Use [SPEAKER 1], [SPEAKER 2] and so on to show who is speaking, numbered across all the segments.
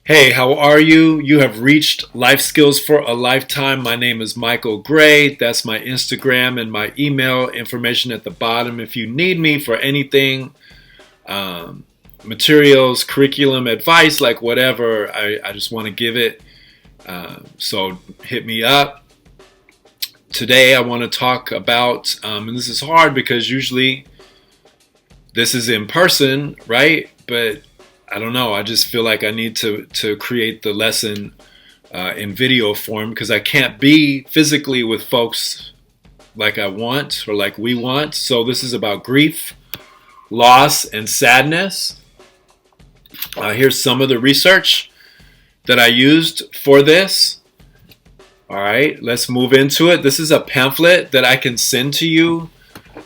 [SPEAKER 1] Hey, how are you? You have reached Life Skills for a Lifetime. My name is Michael Gray. That's my Instagram and my email information at the bottom. If you need me for anything, um, materials, curriculum, advice, like whatever, I just want to give it. So hit me up. Today I want to talk about, and this is hard because usually this is in person, right? But I don't know. I just feel like I need to create the lesson in video form because I can't be physically with folks like I want or like we want. So this is about grief, loss, and sadness. Here's some of the research that I used for this. All right, let's move into it. This is a pamphlet that I can send to you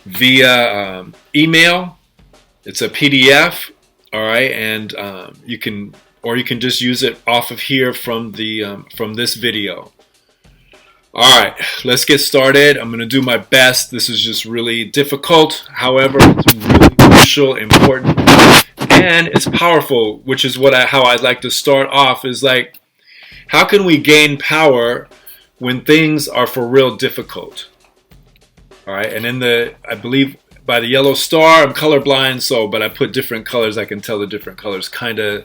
[SPEAKER 1] via email. It's a PDF. All right, and you can just use it off of here from the from this video. All right, let's get started. I'm gonna do my best. This is just really difficult. However, it's really crucial, important, and it's powerful. Which is how I'd like to start off. Is like, how can we gain power when things are for real difficult? All right, and I believe by the yellow star, I'm colorblind, but I put different colors. I can tell the different colors kind of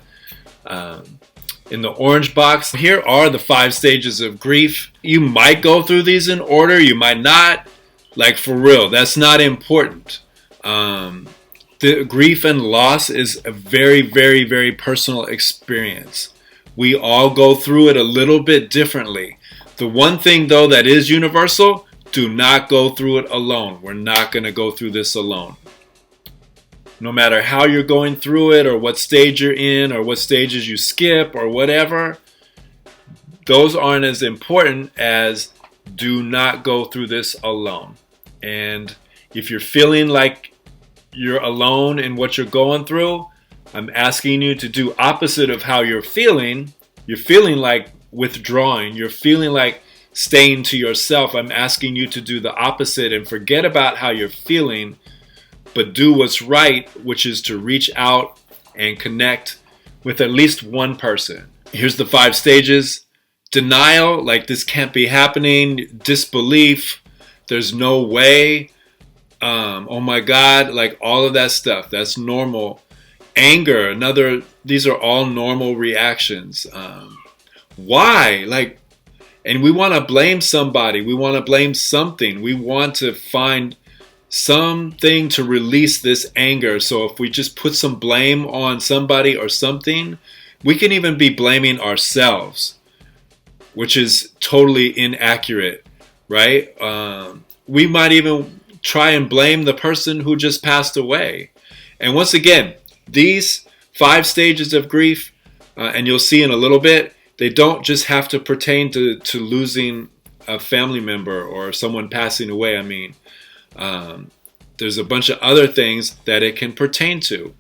[SPEAKER 1] in the orange box. Here are the 5 stages of grief. You might go through these in order, you might not. Like, for real, that's not important. The grief and loss is a very, very, very personal experience. We all go through it a little bit differently. The one thing, though, that is universal: do not go through it alone. We're not going to go through this alone. No matter how you're going through it or what stage you're in or what stages you skip or whatever, those aren't as important as do not go through this alone. And if you're feeling like you're alone in what you're going through, I'm asking you to do opposite of how you're feeling. You're feeling like withdrawing. You're feeling like staying to yourself. I'm asking you to do the opposite and forget about how you're feeling, but do what's right, which is to reach out and connect with at least one person. Here's the 5 stages. Denial, like this can't be happening. Disbelief, there's no way. Oh my God, like all of that stuff, that's normal. Anger, these are all normal reactions. Why? And we want to blame somebody. We want to blame something. We want to find something to release this anger. So if we just put some blame on somebody or something, we can even be blaming ourselves, which is totally inaccurate, right? We might even try and blame the person who just passed away. And once again, these 5 stages of grief, and you'll see in a little bit, they don't just have to pertain to losing a family member or someone passing away. I mean, there's a bunch of other things that it can pertain to.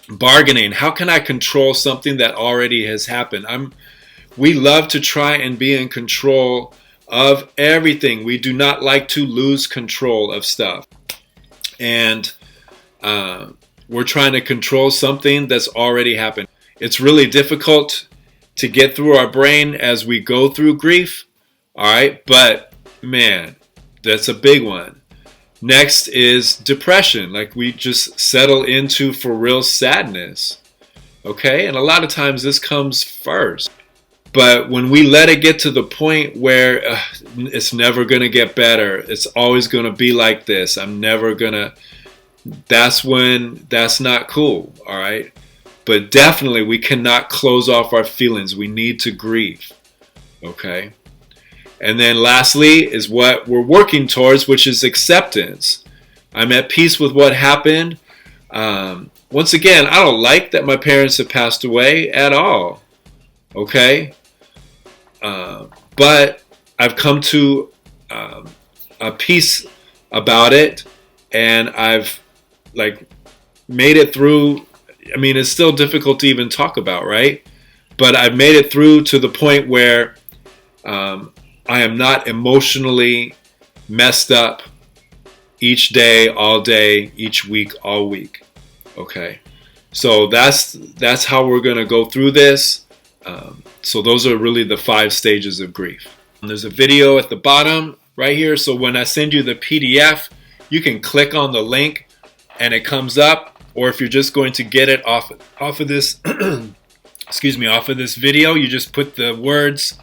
[SPEAKER 1] Bargaining. How can I control something that already has happened? We love to try and be in control of everything. We do not like to lose control of stuff. And we're trying to control something that's already happened. It's really difficult to get through our brain as we go through grief. All right, but man, that's a big one. Next is depression. Like, we just settle into for real sadness. Okay, and a lot of times this comes first. But when we let it get to the point where it's never going to get better, it's always going to be like this, that's when that's not cool. All right. But definitely we cannot close off our feelings. We need to grieve. Okay. And then lastly is what we're working towards, which is acceptance. I'm at peace with what happened. Once again, I don't like that my parents have passed away at all. Okay. But I've come to a peace about it, and I've made it through. I mean, it's still difficult to even talk about, right? But I've made it through to the point where I am not emotionally messed up each day, all day, each week, all week. Okay, so that's how we're gonna go through this. So those are really the 5 stages of grief. And there's a video at the bottom right here. So when I send you the PDF, you can click on the link and it comes up. Or if you're just going to get it off of this, off of this video, you just put the words,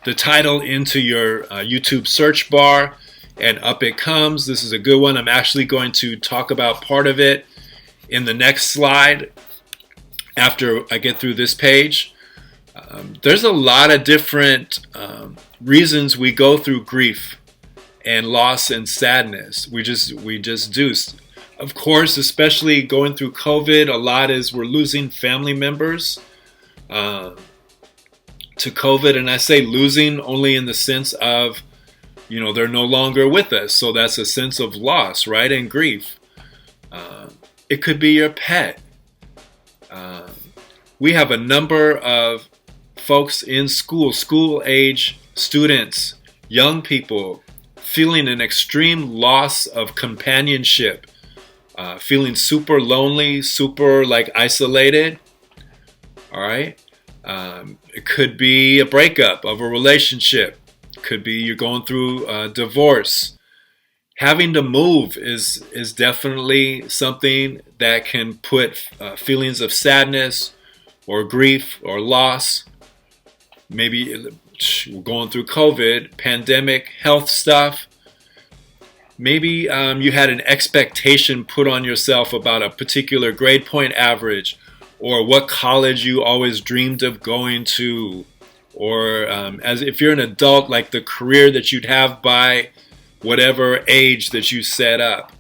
[SPEAKER 1] the title into your YouTube search bar, and up it comes. This is a good one. I'm actually going to talk about part of it in the next slide after I get through this page. There's a lot of different reasons we go through grief and loss and sadness. We just do. Of course, especially going through COVID, a lot is we're losing family members to COVID. And I say losing only in the sense of, they're no longer with us. So that's a sense of loss, right? And grief. It could be your pet. We have a number of folks in school age students, young people, feeling an extreme loss of companionship, feeling super lonely, super isolated. All right. It could be a breakup of a relationship. It could be you're going through a divorce. Having to move is definitely something that can put feelings of sadness or grief or loss. Maybe we're going through COVID, pandemic, health stuff. Maybe you had an expectation put on yourself about a particular grade point average, or what college you always dreamed of going to, or as if you're an adult, like the career that you'd have by whatever age that you set up.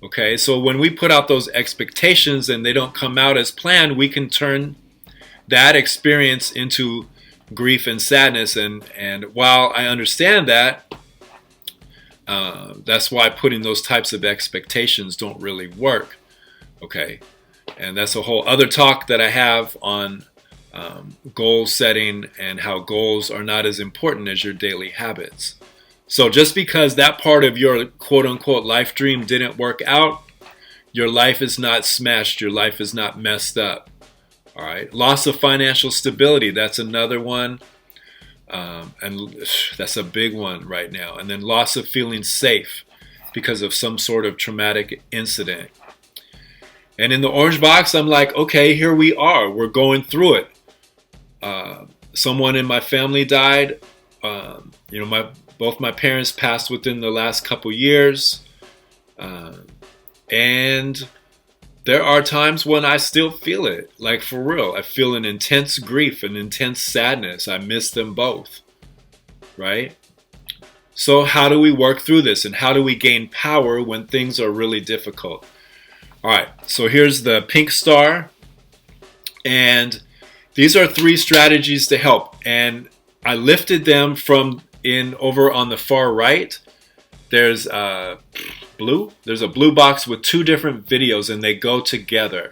[SPEAKER 1] Okay, so when we put out those expectations and they don't come out as planned, we can turn that experience into grief and sadness. And while I understand that, that's why putting those types of expectations don't really work. Okay, and that's a whole other talk that I have on goal setting and how goals are not as important as your daily habits. So just because that part of your quote-unquote life dream didn't work out, your life is not smashed, your life is not messed up. All right. Loss of financial stability, that's another one. And that's a big one right now. And then loss of feeling safe because of some sort of traumatic incident. And in the orange box, I'm like, okay, here we are. We're going through it. Someone in my family died. Both my parents passed within the last couple years. And there are times when I still feel it, like for real. I feel an intense grief, an intense sadness. I miss them both, right? So how do we work through this, and how do we gain power when things are really difficult? All right, so here's the pink star, and these are 3 strategies to help, and I lifted them from over on the far right. There's There's a blue box with 2 different videos, and they go together.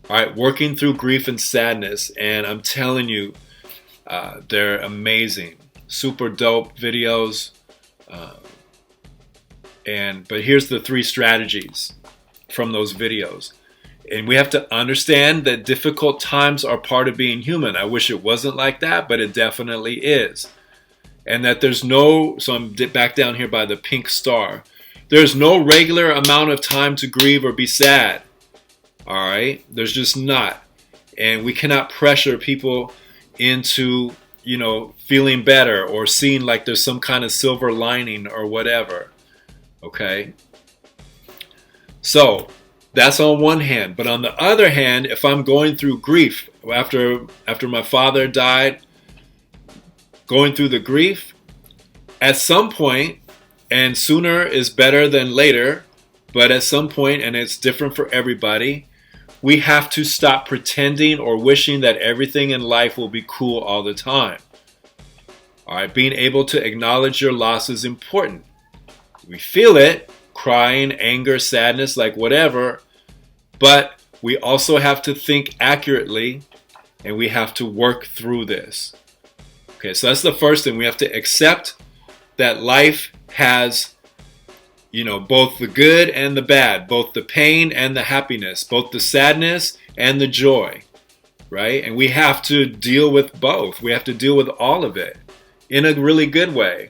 [SPEAKER 1] All right, working through grief and sadness, and I'm telling you, they're amazing, super dope videos. But here's the 3 strategies from those videos. And we have to understand that difficult times are part of being human. I wish it wasn't like that, but it definitely is. And that so I'm back down here by the pink star. There's no regular amount of time to grieve or be sad. All right? There's just not. And we cannot pressure people into, feeling better or seeing like there's some kind of silver lining or whatever. Okay? So, that's on one hand. But on the other hand, if I'm going through grief after my father died, going through the grief, at some point, and sooner is better than later, but at some point, and it's different for everybody, we have to stop pretending or wishing that everything in life will be cool all the time. All right, being able to acknowledge your loss is important. We feel it, crying, anger, sadness, like whatever, but we also have to think accurately, and we have to work through this. Okay, so that's the first thing. We have to accept that life has, both the good and the bad, both the pain and the happiness, both the sadness and the joy, right? And we have to deal with both. We have to deal with all of it in a really good way.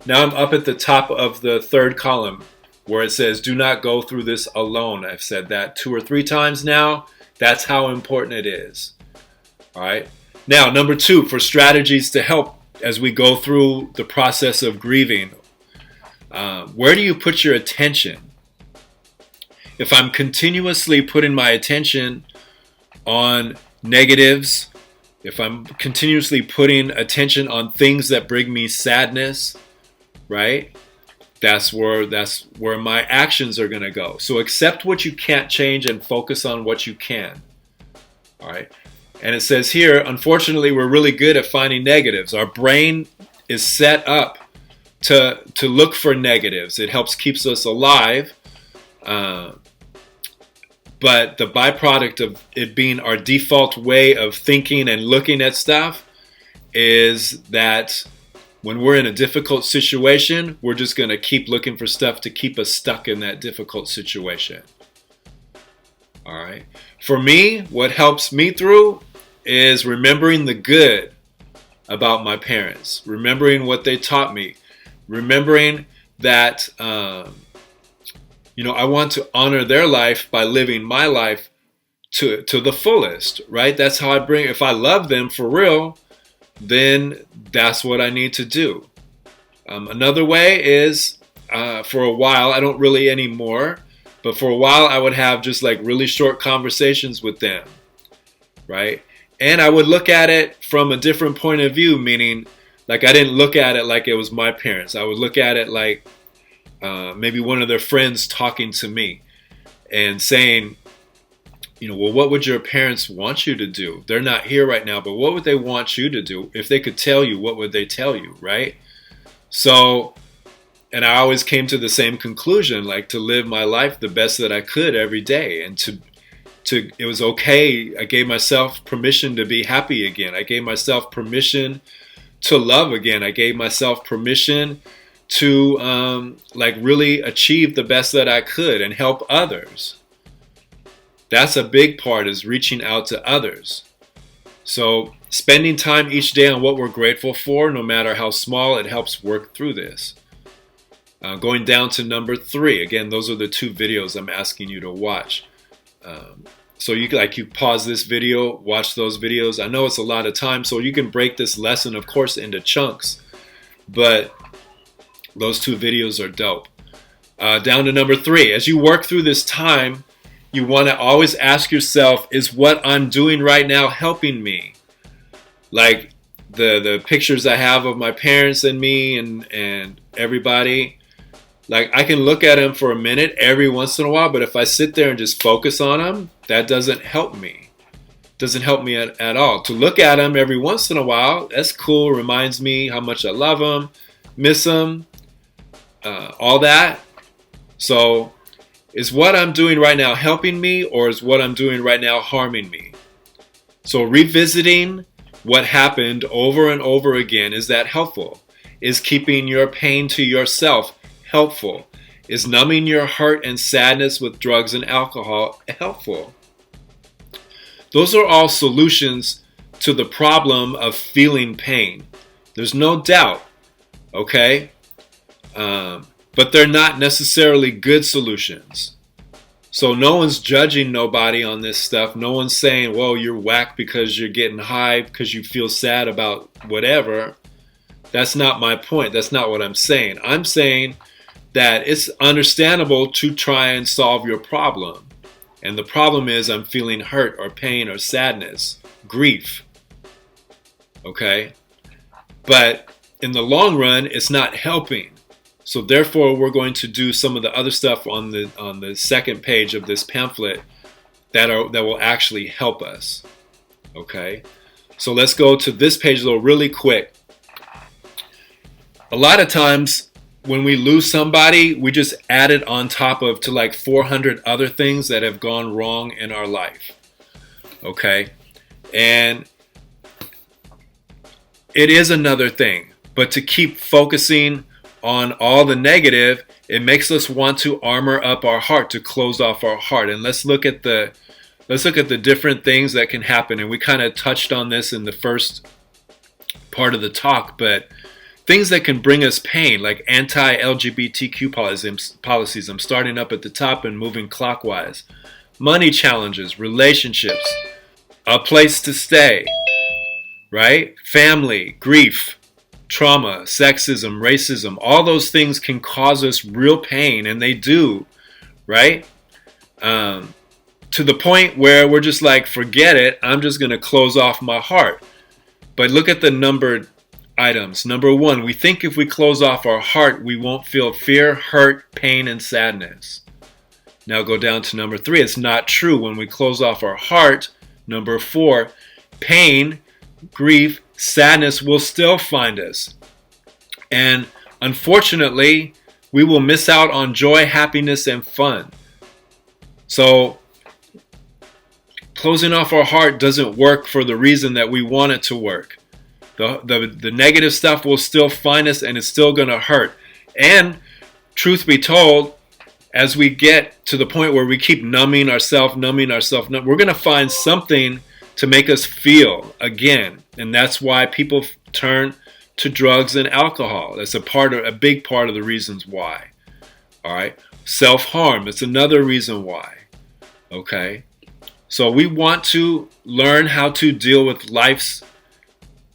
[SPEAKER 1] Now I'm up at the top of the third column where it says, do not go through this alone. I've said that 2 or 3 times now. That's how important it is. All right. Now, number 2, for strategies to help as we go through the process of grieving. Where do you put your attention? If I'm continuously putting my attention on negatives, if I'm continuously putting attention on things that bring me sadness, right? That's where my actions are going to go. So accept what you can't change and focus on what you can. All right. And it says here, unfortunately, we're really good at finding negatives. Our brain is set up to look for negatives. It keeps us alive. But the byproduct of it being our default way of thinking and looking at stuff is that when we're in a difficult situation, we're just going to keep looking for stuff to keep us stuck in that difficult situation. All right. For me, what helps me through is remembering the good about my parents, remembering what they taught me, remembering that, I want to honor their life by living my life to the fullest, right? That's how if I love them for real, then that's what I need to do. Another way is, for a while, I don't really anymore, but for a while I would have just like really short conversations with them, right? And I would look at it from a different point of view, meaning like I didn't look at it like it was my parents. I would look at it like maybe one of their friends talking to me and saying, well, what would your parents want you to do? They're not here right now, but what would they want you to do? If they could tell you, what would they tell you, right? So, and I always came to the same conclusion, like to live my life the best that I could every day, and it was okay. I gave myself permission to be happy again. I gave myself permission to love again. I gave myself permission to really achieve the best that I could and help others. That's a big part, is reaching out to others. So spending time each day on what we're grateful for, no matter how small, it helps work through this. Going down to number 3. Again, those are the 2 videos I'm asking you to watch. So you pause this video, watch those videos. I know it's a lot of time, so you can break this lesson, of course, into chunks. But those 2 videos are dope. Down to number 3. As you work through this time, you want to always ask yourself, is what I'm doing right now helping me? Like the pictures I have of my parents and me and everybody, like I can look at them for a minute every once in a while, but if I sit there and just focus on them, that doesn't help me. Doesn't help me at all. To look at them every once in a while, that's cool. Reminds me how much I love them, miss them, all that. So is what I'm doing right now helping me, or is what I'm doing right now harming me? So revisiting what happened over and over again, is that helpful? Is keeping your pain to yourself helpful? Is numbing your hurt and sadness with drugs and alcohol helpful? Those are all solutions to the problem of feeling pain. There's no doubt, okay? But they're not necessarily good solutions. So no one's judging nobody on this stuff. No one's saying, well, you're whack because you're getting high because you feel sad about whatever. That's not my point. That's not what I'm saying. I'm saying that it's understandable to try and solve your problem. And the problem is I'm feeling hurt or pain or sadness, grief. Okay? But in the long run, it's not helping. So therefore, we're going to do some of the other stuff on the second page of this pamphlet that will actually help us. Okay? So let's go to this page though really quick. A lot of times when we lose somebody, we just add it on top of to like 400 other things that have gone wrong in our life. Okay? And it is another thing, but to keep focusing on all the negative, it makes us want to armor up our heart, to close off our heart. And let's look at the let's look at the different things that can happen. And we kind of touched on this in the first part of the talk, but things that can bring us pain, like anti-LGBTQ policies. I'm starting up at the top and moving clockwise. Money challenges, relationships, a place to stay, right? Family, grief, trauma, sexism, racism, all those things can cause us real pain, and they do, right? To the point where we're just like, forget it, I'm just going to close off my heart. But look at the numbered items. Number 1, we think if we close off our heart, we won't feel fear, hurt, pain, and sadness. Now go down to number 3. It's not true. When we close off our heart, number 4, pain, grief, sadness will still find us. And unfortunately, we will miss out on joy, happiness, and fun. So closing off our heart doesn't work for the reason that we want it to work. The negative stuff will still find us, and it's still going to hurt. And truth be told, as we get to the point where we keep numbing ourselves, we're going to find something to make us feel again. And that's why people turn to drugs and alcohol. That's a big part of the reasons why. All right. Self-harm. It's another reason why. Okay. So we want to learn how to deal with life's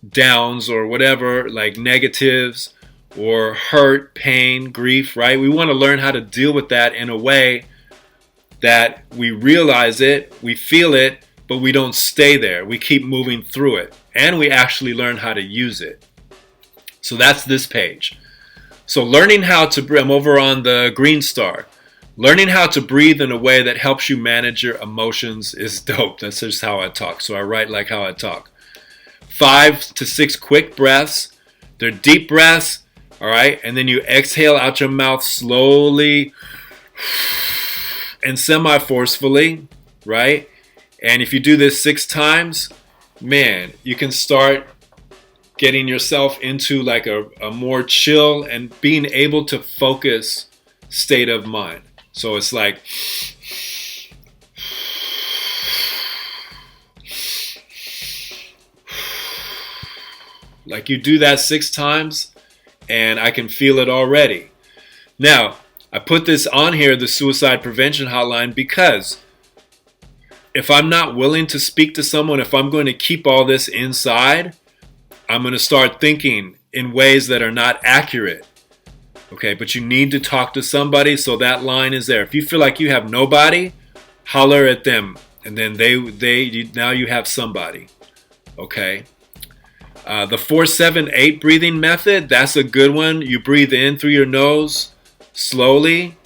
[SPEAKER 1] downs or whatever, like negatives or hurt, pain, grief, right? We want to learn how to deal with that in a way that we realize it, we feel it, but we don't stay there. We keep moving through it, and we actually learn how to use it. So that's this page. So learning how to, I'm over on the green star. Learning how to breathe in a way that helps you manage your emotions is dope. That's just how I talk. So I write like how I talk. 5 to 6 quick breaths. They're deep breaths, all right? And then you exhale out your mouth slowly and semi-forcefully, right? And if you do this 6 times, man, you can start getting yourself into like a more chill and being able to focus state of mind. So it's like, you do that 6 times and I can feel it already. Now, I put this on here, the suicide prevention hotline, because if I'm not willing to speak to someone, if I'm going to keep all this inside, I'm going to start thinking in ways that are not accurate. Okay, but you need to talk to somebody, so that line is there. If you feel like you have nobody, holler at them, and then now you have somebody. Okay. The 4-7-8 breathing method, that's a good one. You breathe in through your nose slowly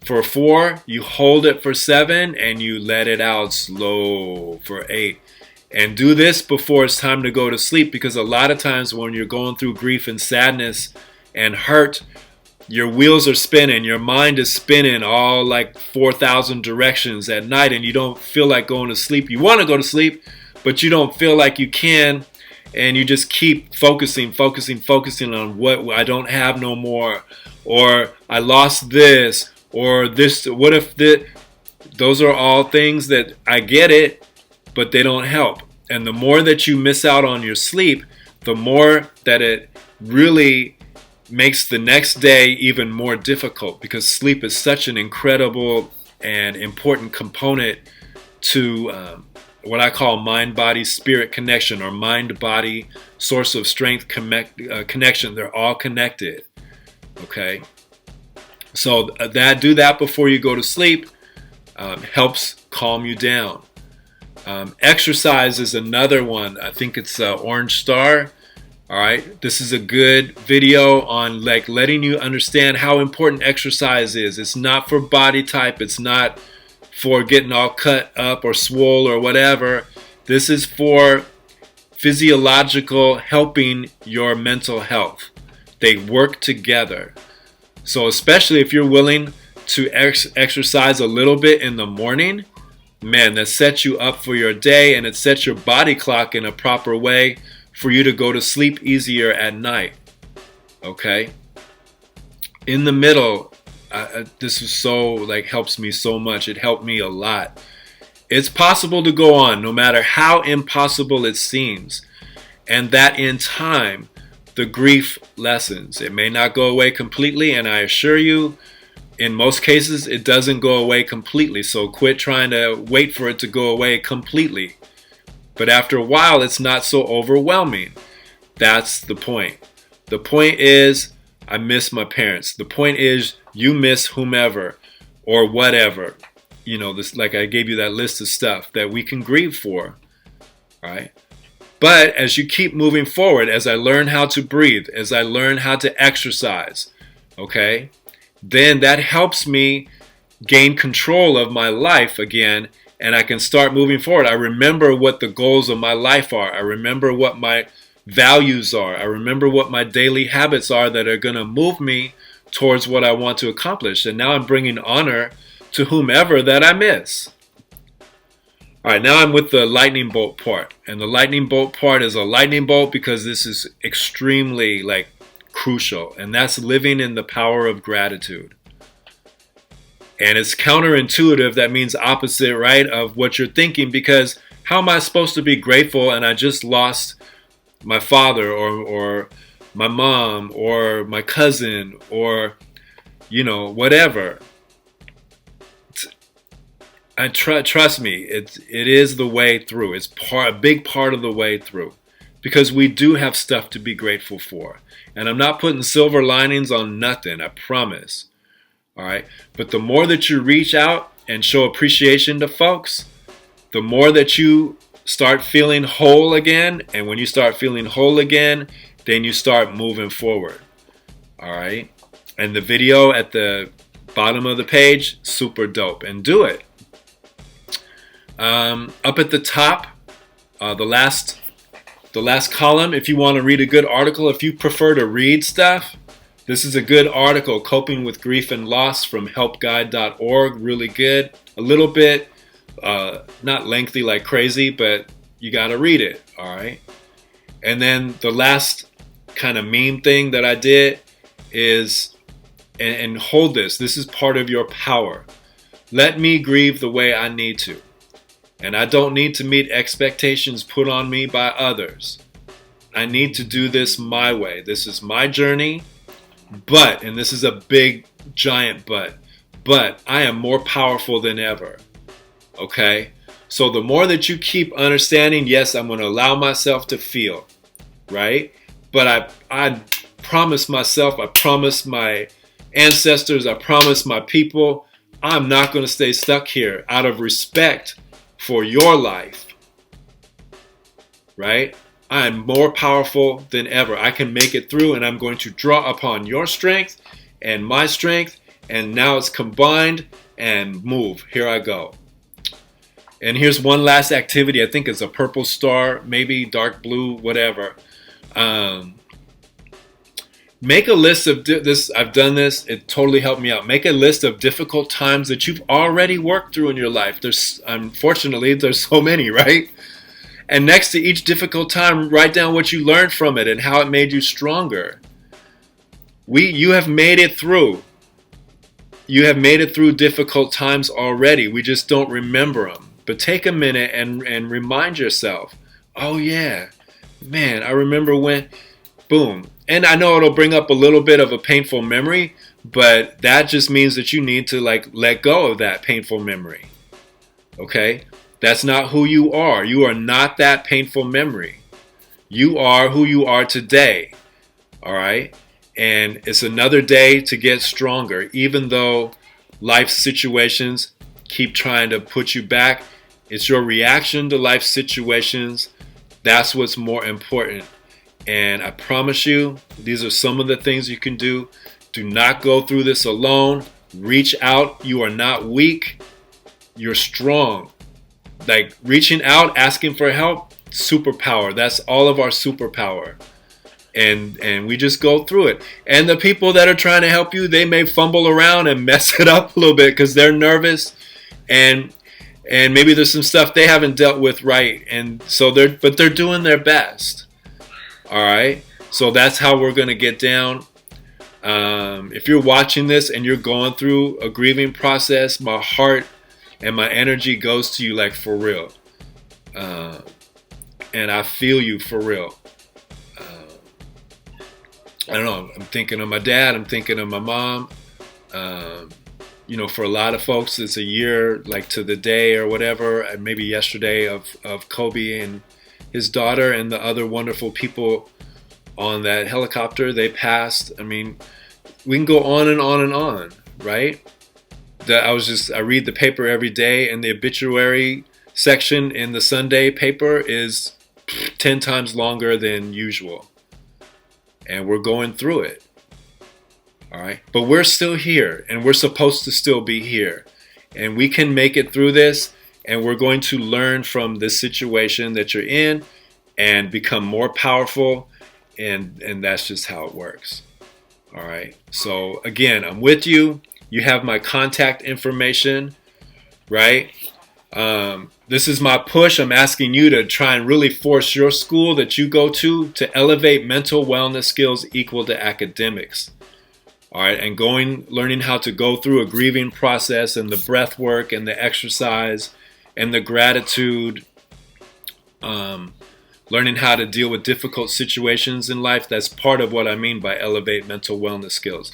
[SPEAKER 1] for 4, you hold it for 7, and you let it out slow for 8. And do this before it's time to go to sleep, because a lot of times when you're going through grief and sadness and hurt, your wheels are spinning, your mind is spinning all like 4,000 directions at night, and you don't feel like going to sleep. You want to go to sleep, but you don't feel like you can, and you just keep focusing on what I don't have no more, or I lost this, or this, what if this. Those are all things that I get it, but they don't help. And the more that you miss out on your sleep, the more that it really makes the next day even more difficult, because sleep is such an incredible and important component to what I call mind-body-spirit connection, or mind-body source of strength connection. They're all connected. Okay, so do that before you go to sleep. Helps calm you down. Exercise is another one. I think it's Orange Star. All right, this is a good video on like letting you understand how important exercise is. It's not for body type. It's not for getting all cut up or swole or whatever. This is for physiological, helping your mental health. They work together. So especially if you're willing to exercise a little bit in the morning, man, that sets you up for your day, and it sets your body clock in a proper way for you to go to sleep easier at night. Okay? In the middle, this is so, like, helps me so much. It helped me a lot. It's possible to go on no matter how impossible it seems. And that in time, the grief lessens. It may not go away completely, and I assure you, in most cases, it doesn't go away completely. So quit trying to wait for it to go away completely. But after a while, it's not so overwhelming. That's the point. The point is, I miss my parents. The point is, you miss whomever or whatever. You know, this, like I gave you that list of stuff that we can grieve for, right? But as you keep moving forward, as I learn how to breathe, as I learn how to exercise, okay, then that helps me gain control of my life again, and I can start moving forward. I remember what the goals of my life are. I remember what my values are. I remember what my daily habits are that are going to move me towards what I want to accomplish. And now I'm bringing honor to whomever that I miss. All right, now I'm with the lightning bolt part. And the lightning bolt part is a lightning bolt because this is extremely crucial. And that's living in the power of gratitude. And it's counterintuitive. That means opposite, right, of what you're thinking, because how am I supposed to be grateful and I just lost my father or my mom or my cousin or, whatever. And trust me, it is the way through. It's a big part of the way through, because we do have stuff to be grateful for. And I'm not putting silver linings on nothing, I promise. All right. But the more that you reach out and show appreciation to folks, the more that you start feeling whole again. And when you start feeling whole again, then you start moving forward. All right. And the video at the bottom of the page, super dope. And do it. Up at the top, the last column, if you want to read a good article, if you prefer to read stuff, this is a good article, Coping with Grief and Loss from helpguide.org. Really good. A little bit, not lengthy like crazy, but you got to read it. All right. And then the last kind of meme thing that I did is, and hold this. This is part of your power. Let me grieve the way I need to. And I don't need to meet expectations put on me by others. I need to do this my way. This is my journey. But, and this is a big, giant but I am more powerful than ever. Okay? So the more that you keep understanding, yes, I'm going to allow myself to feel, right? But I promise myself, I promise my ancestors, I promise my people, I'm not going to stay stuck here out of respect for your life, right? I am more powerful than ever. I can make it through, and I'm going to draw upon your strength and my strength, and now it's combined and move. Here I go. And here's one last activity. I think it's a purple star, maybe dark blue, whatever. Make a list of this. I've done this. It totally helped me out. Make a list of difficult times that you've already worked through in your life. Unfortunately, there's so many, right? And next to each difficult time, write down what you learned from it and how it made you stronger. You have made it through. You have made it through difficult times already. We just don't remember them. But take a minute and remind yourself, oh yeah, man, I remember when, boom. And I know it'll bring up a little bit of a painful memory, but that just means that you need to let go of that painful memory. Okay? That's not who you are. You are not that painful memory. You are who you are today. All right? And it's another day to get stronger, even though life situations keep trying to put you back. It's your reaction to life situations. That's what's more important. And I promise you, these are some of the things you can do. Do not go through this alone. Reach out. You are not weak. You're strong. Reaching out, asking for help, superpower. That's all of our superpower. And we just go through it. And the people that are trying to help you, they may fumble around and mess it up a little bit because they're nervous, and maybe there's some stuff they haven't dealt with right. And so they're doing their best. All right. So that's how we're going to get down. If you're watching this and you're going through a grieving process, my heart and my energy goes to you like for real. And I feel you for real. I don't know. I'm thinking of my dad. I'm thinking of my mom. You know, for a lot of folks, it's a year, like to the day or whatever, and maybe yesterday of Kobe and his daughter and the other wonderful people on that helicopter. They passed. I mean, we can go on and on and on, right? I read the paper every day, and the obituary section in the Sunday paper is 10 times longer than usual. And we're going through it. All right. But we're still here, and we're supposed to still be here. And we can make it through this, and we're going to learn from this situation that you're in and become more powerful. And that's just how it works. All right. So again, I'm with you. You have my contact information, right? This is my push. I'm asking you to try and really force your school that you go to elevate mental wellness skills equal to academics. All right, and learning how to go through a grieving process, and the breath work and the exercise and the gratitude, learning how to deal with difficult situations in life. That's part of what I mean by elevate mental wellness skills.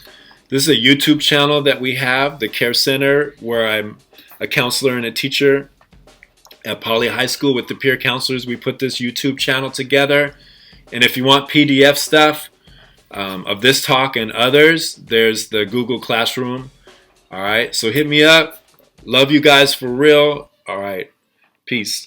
[SPEAKER 1] This is a YouTube channel that we have, the Care Center, where I'm a counselor and a teacher at Poly High School with the peer counselors. We put this YouTube channel together. And if you want PDF stuff of this talk and others, there's the Google Classroom. All right, so hit me up. Love you guys for real. All right, peace.